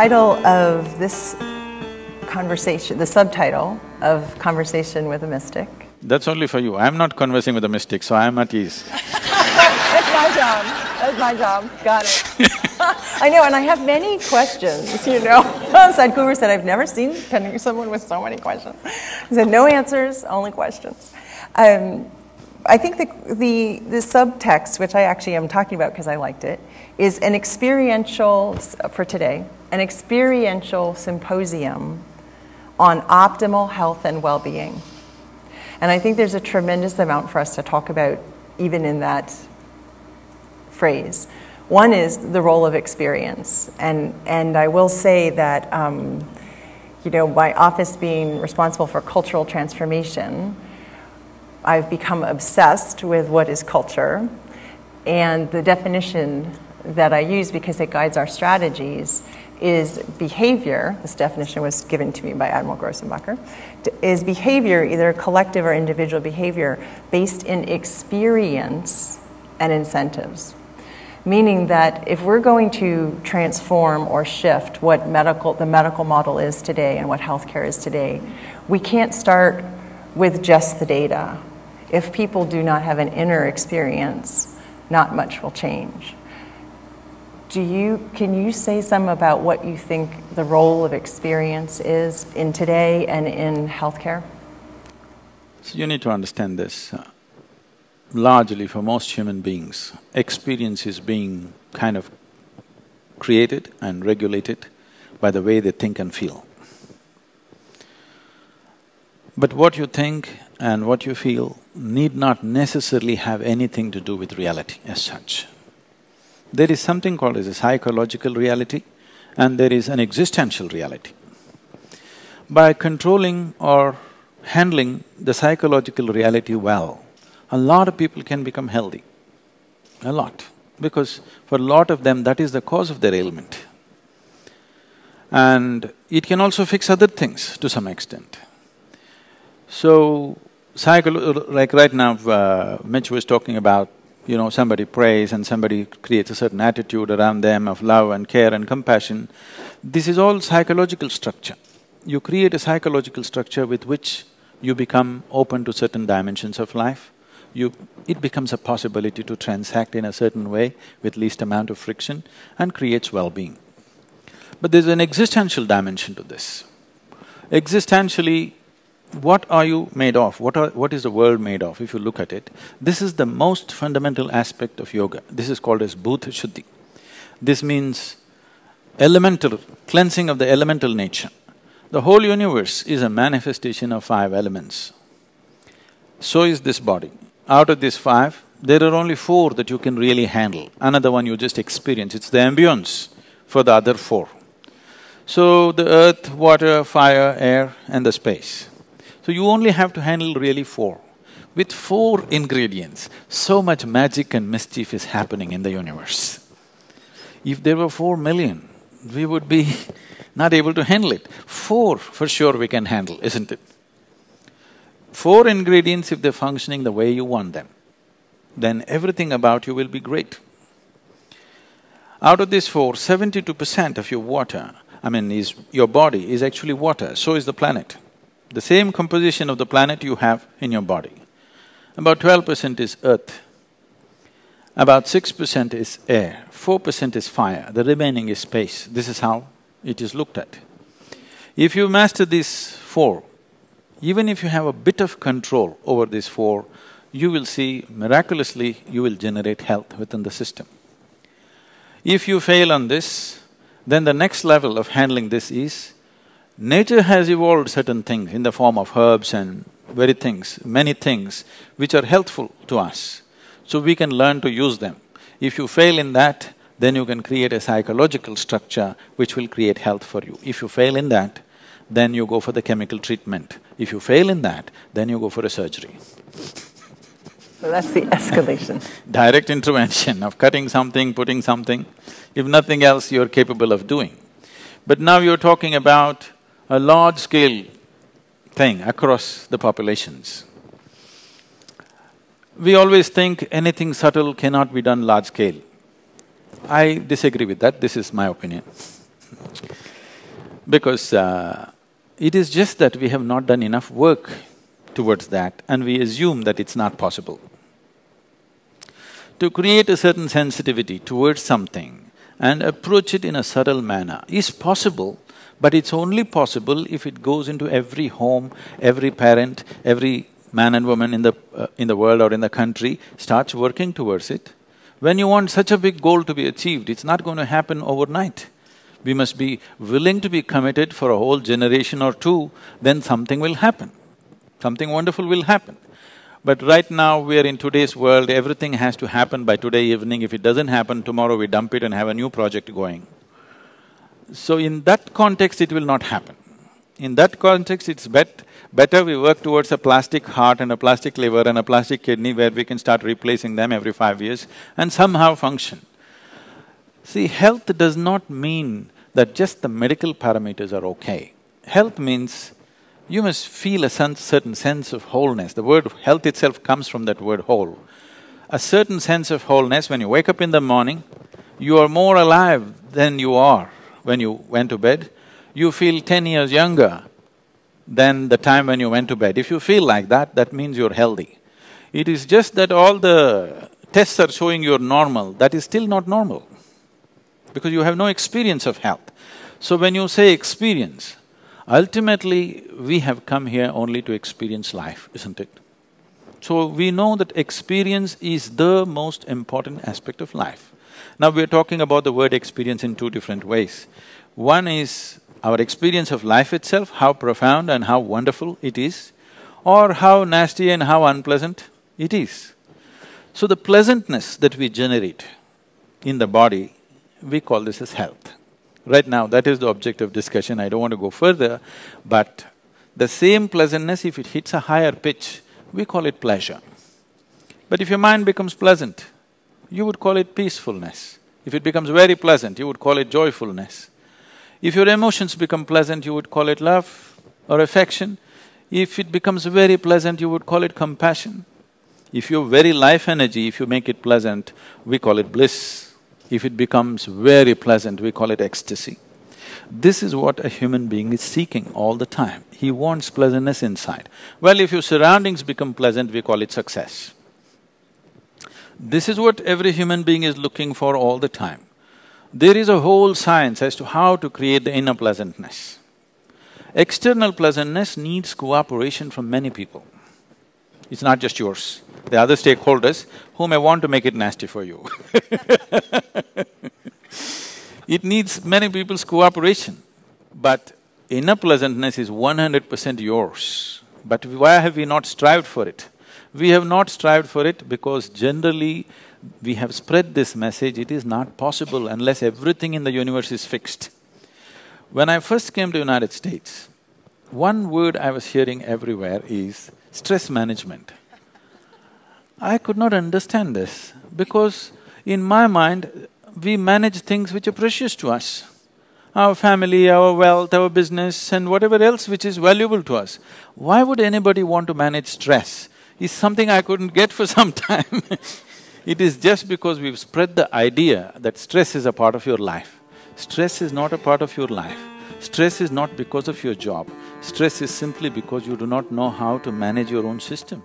title of this conversation, the subtitle of Conversation with a Mystic. That's only for you. I'm not conversing with a mystic, so I'm at ease. That's my job. That's my job. Got it. I know, and I have many questions, you know. Sadhguru said, I've never seen someone with so many questions. He said, no answers, only questions. I think the subtext, which I actually am talking about because I liked it, is an experiential, for today, an experiential symposium on optimal health and well-being. And I think there's a tremendous amount for us to talk about even in that phrase. One is the role of experience. And I will say that, you know, my office being responsible for cultural transformation, I've become obsessed with what is culture. And the definition that I use, because it guides our strategies, is behavior. This definition was given to me by Admiral Grossenbacher. Is behavior, either collective or individual behavior, based in experience and incentives. Meaning that if we're going to transform or shift what the medical model is today and what healthcare is today, we can't start with just the data. If people do not have an inner experience, not much will change. Can you say some about what you think the role of experience is in today and in healthcare? So you need to understand this. Largely for most human beings, experience is being kind of created and regulated by the way they think and feel. But what you think and what you feel need not necessarily have anything to do with reality as such. There is something called as a psychological reality and there is an existential reality. By controlling or handling the psychological reality well, a lot of people can become healthy, a lot, because for a lot of them that is the cause of their ailment. And it can also fix other things to some extent. So, like right now, Mitch was talking about, you know, somebody prays and somebody creates a certain attitude around them of love and care and compassion. This is all psychological structure. You create a psychological structure with which you become open to certain dimensions of life. It becomes a possibility to transact in a certain way with least amount of friction and creates well-being. But there's an existential dimension to this. Existentially, what are you made of? What is the world made of, if you look at it? This is the most fundamental aspect of yoga. This is called as Bhuta Shuddhi. This means elemental, cleansing of the elemental nature. The whole universe is a manifestation of 5 elements. So is this body. Out of these 5, there are only 4 that you can really handle. Another one you just experience, it's the ambience for the other 4. So the earth, water, fire, air and the space. So you only have to handle really 4. With 4 ingredients, so much magic and mischief is happening in the universe. If there were 4 million, we would be not able to handle it. 4 for sure we can handle, isn't it? 4 ingredients, if they're functioning the way you want them, then everything about you will be great. Out of these 4, 72% of your water, your body is actually water, so is the planet. The same composition of the planet you have in your body. About 12% is earth, about 6% is air, 4% is fire, the remaining is space. This is how it is looked at. If you master these 4, even if you have a bit of control over these 4, you will see miraculously you will generate health within the system. If you fail on this, then the next level of handling this is, nature has evolved certain things in the form of herbs and many things which are helpful to us. So we can learn to use them. If you fail in that, then you can create a psychological structure which will create health for you. If you fail in that, then you go for the chemical treatment. If you fail in that, then you go for a surgery. So that's the escalation. Direct intervention of cutting something, putting something, if nothing else you're capable of doing. But now you're talking about a large-scale thing across the populations. We always think anything subtle cannot be done large-scale. I disagree with that, this is my opinion. because it is just that we have not done enough work towards that and we assume that it's not possible. To create a certain sensitivity towards something and approach it in a subtle manner is possible, but it's only possible if it goes into every home, every parent, every man and woman in the world or in the country starts working towards it. When you want such a big goal to be achieved, it's not going to happen overnight. We must be willing to be committed for a whole generation or two, then something will happen. Something wonderful will happen. But right now, we are in today's world, everything has to happen by today evening. If it doesn't happen, tomorrow we dump it and have a new project going. So in that context, it will not happen. In that context, it's better we work towards a plastic heart and a plastic liver and a plastic kidney where we can start replacing them every 5 years and somehow function. See, health does not mean that just the medical parameters are okay. Health means you must feel a certain sense of wholeness. The word health itself comes from that word whole. A certain sense of wholeness, when you wake up in the morning, you are more alive than you are when you went to bed. You feel 10 years younger than the time when you went to bed. If you feel like that, that means you're healthy. It is just that all the tests are showing you're normal, that is still not normal, because you have no experience of health. So when you say experience, ultimately we have come here only to experience life, isn't it? So we know that experience is the most important aspect of life. Now we're talking about the word experience in two different ways. One is our experience of life itself, how profound and how wonderful it is, or how nasty and how unpleasant it is. So the pleasantness that we generate in the body, we call this as health. Right now, that is the object of discussion, I don't want to go further, but the same pleasantness, if it hits a higher pitch, we call it pleasure. But if your mind becomes pleasant, you would call it peacefulness. If it becomes very pleasant, you would call it joyfulness. If your emotions become pleasant, you would call it love or affection. If it becomes very pleasant, you would call it compassion. If your very life energy, if you make it pleasant, we call it bliss. If it becomes very pleasant, we call it ecstasy. This is what a human being is seeking all the time. He wants pleasantness inside. Well, if your surroundings become pleasant, we call it success. This is what every human being is looking for all the time. There is a whole science as to how to create the inner pleasantness. External pleasantness needs cooperation from many people. It's not just yours, the other stakeholders who may want to make it nasty for you. It needs many people's cooperation, but inner pleasantness is 100% yours. But why have we not strived for it? We have not strived for it because generally we have spread this message, it is not possible unless everything in the universe is fixed. When I first came to United States, one word I was hearing everywhere is stress management. I could not understand this because in my mind, we manage things which are precious to us. Our family, our wealth, our business and whatever else which is valuable to us. Why would anybody want to manage stress? Is something I couldn't get for some time. It is just because we've spread the idea that stress is a part of your life. Stress is not a part of your life. Stress is not because of your job. Stress is simply because you do not know how to manage your own system.